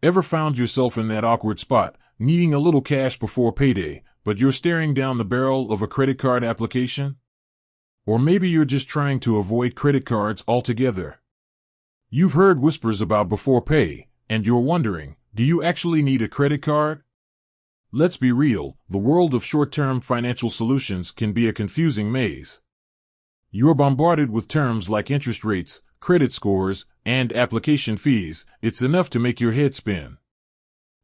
Ever found yourself in that awkward spot, needing a little cash before payday, but you're staring down the barrel of a credit card application? Or maybe you're just trying to avoid credit cards altogether. You've heard whispers about Beforepay, and you're wondering, do you actually need a credit card? Let's be real, the world of short-term financial solutions can be a confusing maze. You're bombarded with terms like interest rates, credit scores, and application fees. It's enough to make your head spin.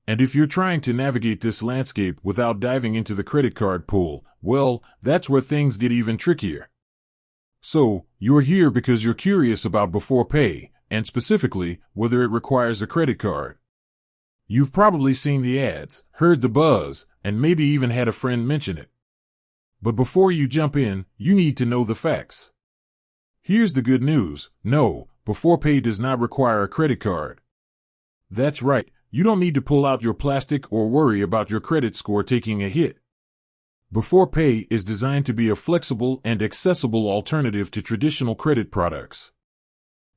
And if you're trying to navigate this landscape without diving into the credit card pool, well, that's where things get even trickier. So, you're here because you're curious about Beforepay, and specifically, whether it requires a credit card. You've probably seen the ads, heard the buzz, and maybe even had a friend mention it. But before you jump in, you need to know the facts. Here's the good news. No, Beforepay does not require a credit card. That's right, you don't need to pull out your plastic or worry about your credit score taking a hit. Beforepay is designed to be a flexible and accessible alternative to traditional credit products.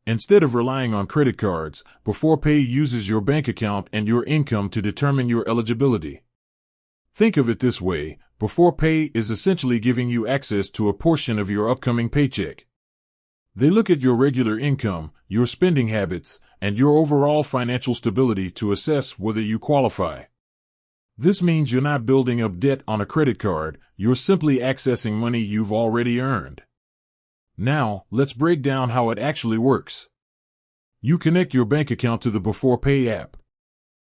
Instead of relying on credit cards, Beforepay uses your bank account and your income to determine your eligibility. Think of it this way, Beforepay is essentially giving you access to a portion of your upcoming paycheck. They look at your regular income, your spending habits, and your overall financial stability to assess whether you qualify. This means you're not building up debt on a credit card, you're simply accessing money you've already earned. Now, let's break down how it actually works. You connect your bank account to the Beforepay app.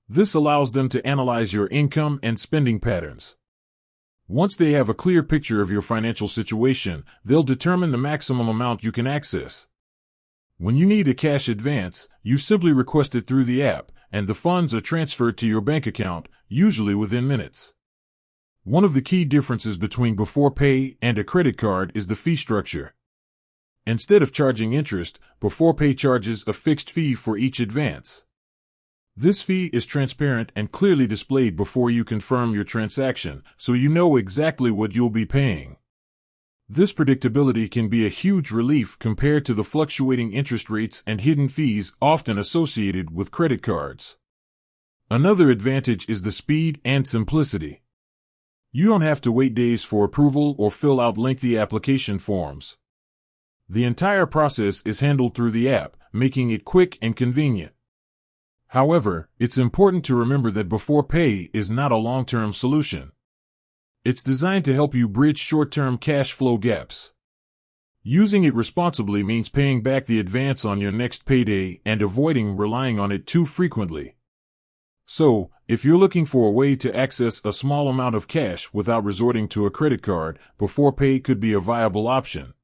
This allows them to analyze your income and spending patterns. Once they have a clear picture of your financial situation, they'll determine the maximum amount you can access. When you need a cash advance, you simply request it through the app, and the funds are transferred to your bank account, usually within minutes. One of the key differences between Beforepay and a credit card is the fee structure. Instead of charging interest, Beforepay charges a fixed fee for each advance. This fee is transparent and clearly displayed before you confirm your transaction, so you know exactly what you'll be paying. This predictability can be a huge relief compared to the fluctuating interest rates and hidden fees often associated with credit cards. Another advantage is the speed and simplicity. You don't have to wait days for approval or fill out lengthy application forms. The entire process is handled through the app, making it quick and convenient. However, it's important to remember that Beforepay is not a long-term solution. It's designed to help you bridge short-term cash flow gaps. Using it responsibly means paying back the advance on your next payday and avoiding relying on it too frequently. So, if you're looking for a way to access a small amount of cash without resorting to a credit card, Beforepay could be a viable option.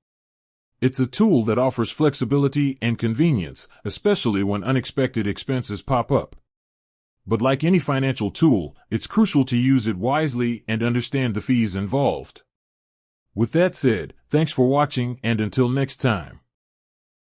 It's a tool that offers flexibility and convenience, especially when unexpected expenses pop up. But like any financial tool, it's crucial to use it wisely and understand the fees involved. With that said, thanks for watching, and until next time.